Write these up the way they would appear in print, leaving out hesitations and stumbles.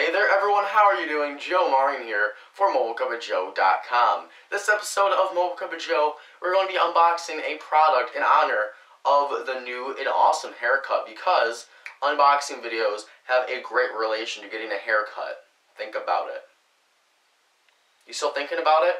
Hey there everyone, how are you doing? Joe Maureen here for MobileCupOfJoe.com. This episode of Mobile Cup of Joe, we're going to be unboxing a product in honor of the new and awesome haircut, because unboxing videos have a great relation to getting a haircut. Think about it. You still thinking about it?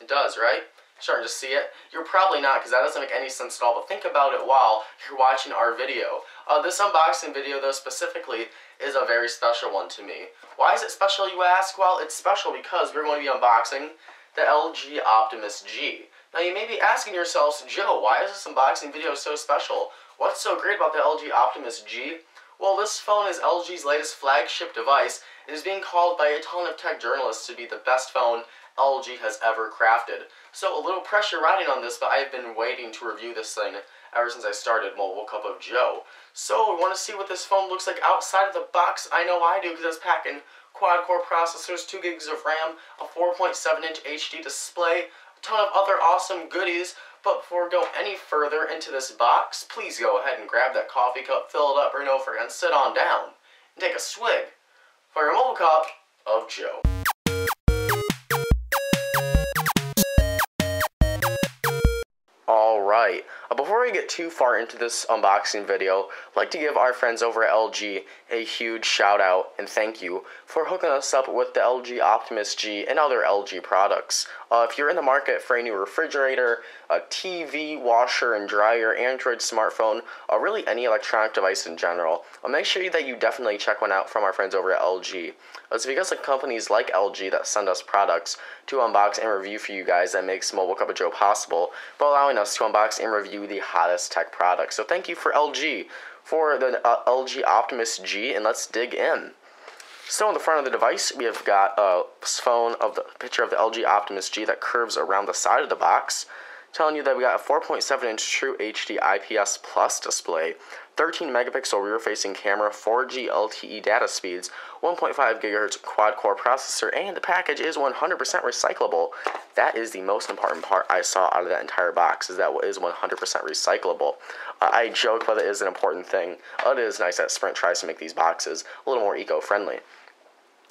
It does, right? Starting to see it? You're probably not, because that doesn't make any sense at all, but think about it while you're watching our video. This unboxing video, though, specifically, is a very special one to me. Why is it special, you ask? Well, it's special because we're going to be unboxing the LG Optimus G. Now, you may be asking yourselves, Joe, why is this unboxing video so special? What's so great about the LG Optimus G? Well, this phone is LG's latest flagship device. It is being called by a ton of tech journalists to be the best phone LG has ever crafted. So a little pressure riding on this, but I've been waiting to review this thing ever since I started Mobile Cup of Joe. So we want to see what this phone looks like outside of the box. I know I do, because it's packing quad-core processors, 2 gigs of RAM, a 4.7-inch HD display, a ton of other awesome goodies. But before we go any further into this box, please go ahead and grab that coffee cup, fill it up, or no, and sit on down and take a swig for your Mobile Cup of Joe. Alright, before we get too far into this unboxing video, I'd like to give our friends over at LG a huge shout out and thank you for hooking us up with the LG Optimus G and other LG products. If you're in the market for a new refrigerator, a TV, washer and dryer, Android smartphone, or really any electronic device in general, make sure that you definitely check one out from our friends over at LG. It's because of companies like LG that send us products to unbox and review for you guys that makes Mobile Cup of Joe possible, by allowing us to unbox and review the hottest tech products. So thank you for LG for the LG Optimus G, and let's dig in. So on the front of the device, we have got a picture of the LG Optimus G that curves around the side of the box, telling you that we got a 4.7-inch True HD IPS Plus display, 13 megapixel rear-facing camera, 4G LTE data speeds, 1.5 gigahertz quad-core processor, and the package is 100% recyclable. That is the most important part I saw out of that entire box, is that it is 100% recyclable. I joke, but it is an important thing. It is nice that Sprint tries to make these boxes a little more eco-friendly.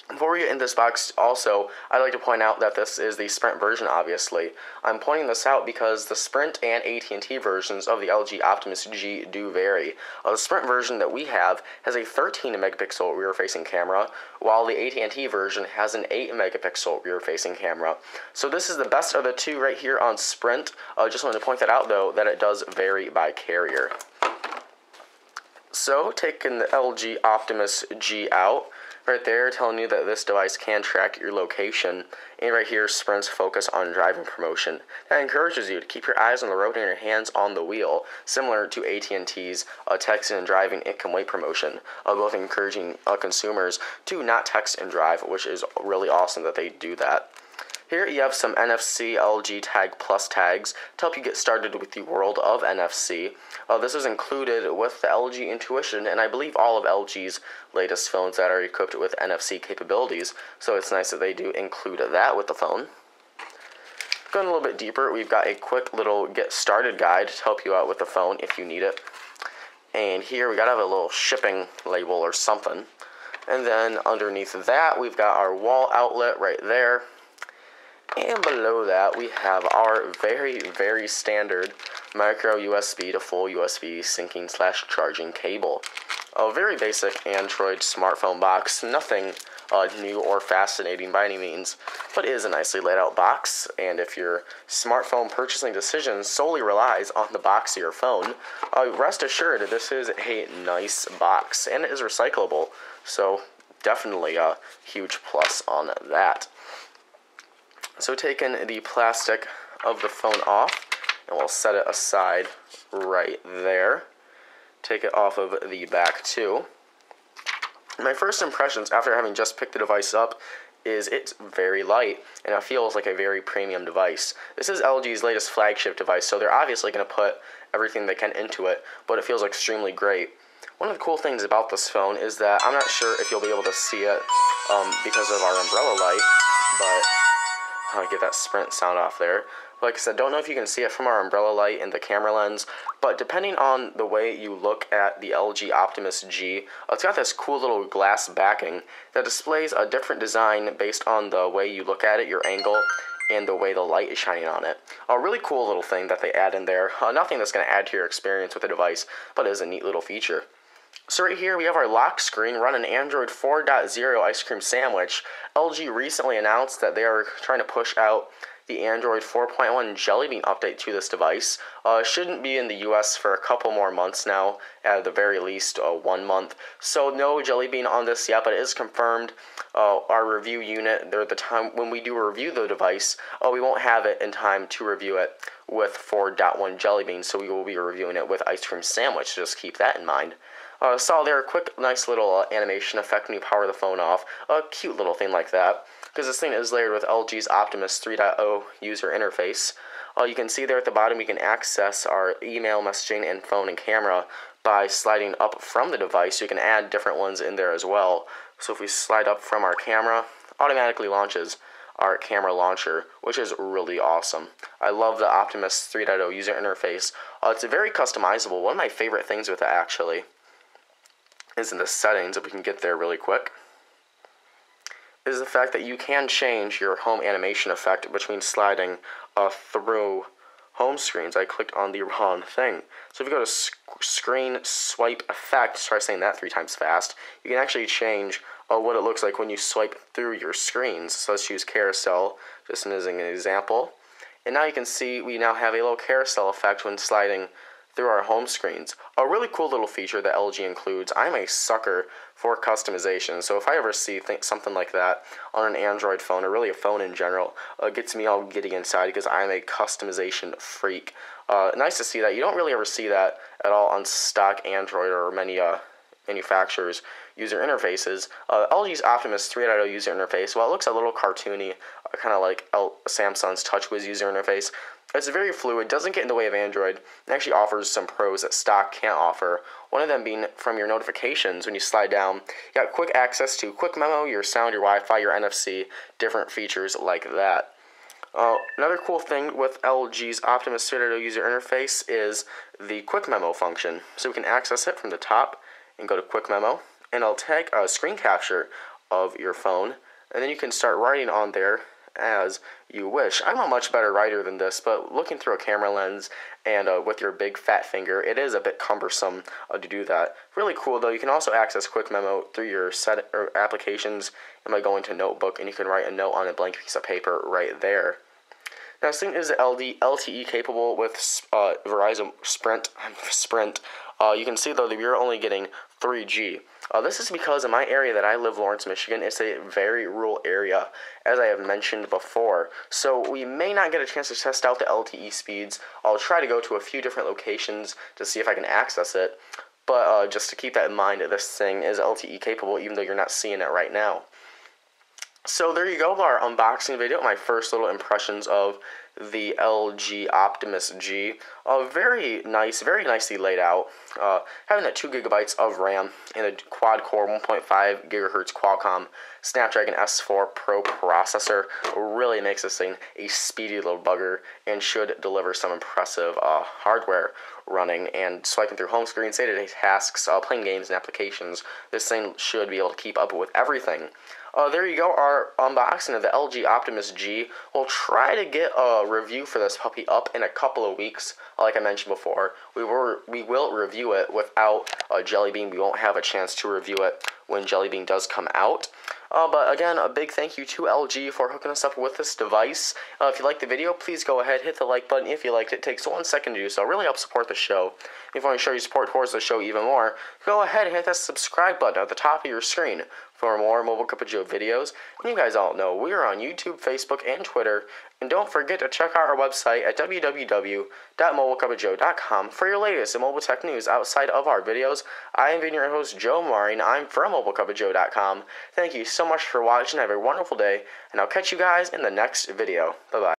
Before we get into this box, also, I'd like to point out that this is the Sprint version, obviously. I'm pointing this out because the Sprint and AT&T versions of the LG Optimus G do vary. The Sprint version that we have has a 13 megapixel rear-facing camera, while the AT&T version has an 8 megapixel rear-facing camera. So this is the best of the two right here on Sprint. Just wanted to point that out, though, that it does vary by carrier. So, taking the LG Optimus G out, right there telling you that this device can track your location, and right here Sprint's focus on driving promotion. That encourages you to keep your eyes on the road and your hands on the wheel, similar to AT&T's text and driving it can wait promotion, both encouraging consumers to not text and drive, which is really awesome that they do that. Here you have some NFC LG Tag Plus tags to help you get started with the world of NFC. This is included with the LG Intuition, and I believe all of LG's latest phones that are equipped with NFC capabilities, so it's nice that they do include that with the phone. Going a little bit deeper, we've got a quick little get started guide to help you out with the phone if you need it. And here we gotta have a little shipping label or something. And then underneath that, we've got our wall outlet right there. And below that, we have our very, very standard micro USB to full USB syncing / charging cable. A very basic Android smartphone box, nothing new or fascinating by any means, but it is a nicely laid out box. And if your smartphone purchasing decision solely relies on the box of your phone, rest assured this is a nice box, and it is recyclable, so definitely a huge plus on that. So taking the plastic of the phone off, and we'll set it aside right there. Take it off of the back too. My first impressions after having just picked the device up is it's very light, and it feels like a very premium device. This is LG's latest flagship device, so they're obviously going to put everything they can into it, but it feels extremely great. One of the cool things about this phone is that I'm not sure if you'll be able to see it because of our umbrella light, but I'll get that Sprint sound off there. Like I said, don't know if you can see it from our umbrella light in the camera lens, but depending on the way you look at the LG Optimus G, it's got this cool little glass backing that displays a different design based on the way you look at it, your angle, and the way the light is shining on it. A really cool little thing that they add in there. Nothing that's going to add to your experience with the device, but it is a neat little feature. So right here we have our lock screen running Android 4.0 ice cream sandwich. LG recently announced that they are trying to push out the Android 4.1 Jelly Bean update to this device. Shouldn't be in the US for a couple more months now, at the very least 1 month. So no Jelly Bean on this yet, but it is confirmed. Our review unit, there at the time when we do review the device, we won't have it in time to review it with 4.1 Jelly Bean, so we will be reviewing it with ice cream sandwich. Just keep that in mind. Saw there a quick, nice little animation effect when you power the phone off. A cute little thing like that, because this thing is layered with LG's Optimus 3.0 user interface. You can see there at the bottom we can access our email, messaging, and phone and camera by sliding up from the device. You can add different ones in there as well. So if we slide up from our camera, automatically launches our camera launcher, which is really awesome. I love the Optimus 3.0 user interface. It's very customizable. One of my favorite things with it, actually, is in the settings, if we can get there really quick, is the fact that you can change your home animation effect between sliding through home screens. I clicked on the wrong thing. So if you go to screen swipe effect, try saying that 3 times fast, you can actually change what it looks like when you swipe through your screens. So let's use carousel, just as an example. And now you can see we now have a little carousel effect when sliding through our home screens. A really cool little feature that LG includes. I'm a sucker for customization, so if I ever see something like that on an Android phone, or really a phone in general, it gets me all giddy inside because I'm a customization freak. Nice to see that. You don't really ever see that at all on stock Android or many manufacturers' user interfaces. LG's Optimus 3.0 user interface, while it looks a little cartoony, kind of like Samsung's TouchWiz user interface, it's very fluid, doesn't get in the way of Android, and actually offers some pros that stock can't offer. One of them being from your notifications. When you slide down, you got quick access to quick memo, your sound, your Wi-Fi, your NFC, different features like that. Another cool thing with LG's Optimus 3.0 user interface is the quick memo function. So we can access it from the top and go to quick memo, and it'll take a screen capture of your phone, and then you can start writing on there as you wish. I'm a much better writer than this, but looking through a camera lens and with your big fat finger, it is a bit cumbersome to do that. Really cool though. You can also access quick memo through your applications and by going to notebook, and you can write a note on a blank piece of paper right there. Now, this thing is LTE capable with Verizon Sprint. You can see though that we're only getting 3G. This is because in my area that I live, Lawrence, Michigan, it's a very rural area, as I have mentioned before. So we may not get a chance to test out the LTE speeds. I'll try to go to a few different locations to see if I can access it. But just to keep that in mind, this thing is LTE capable, even though you're not seeing it right now. So there you go, our unboxing video, my first little impressions of the LG Optimus G. Very nice, very nicely laid out. Having that 2 GB of RAM and a quad-core 1.5 GHz Qualcomm Snapdragon S4 Pro processor really makes this thing a speedy little bugger and should deliver some impressive hardware running and swiping through home screens, day-to-day tasks, playing games and applications. This thing should be able to keep up with everything. There you go, our unboxing of the LG Optimus G. We'll try to get a review for this puppy up in a couple of weeks. Like I mentioned before, we will review it without Jelly Bean. We won't have a chance to review it when Jelly Bean does come out. But again, a big thank you to LG for hooking us up with this device. If you liked the video, please go ahead, hit the like button if you liked it. It takes 1 second to do so. It really helps support the show. If you want to show your support towards the show even more, go ahead and hit that subscribe button at the top of your screen for more Mobile Cup of Joe videos. And you guys all know we are on YouTube, Facebook, and Twitter. And don't forget to check out our website at www.mobilecupofjoe.com for your latest in mobile tech news outside of our videos. I am your host, Joe Mari, and I'm from mobilecupofjoe.com. Thank you so much for watching. Have a wonderful day, and I'll catch you guys in the next video. Bye-bye.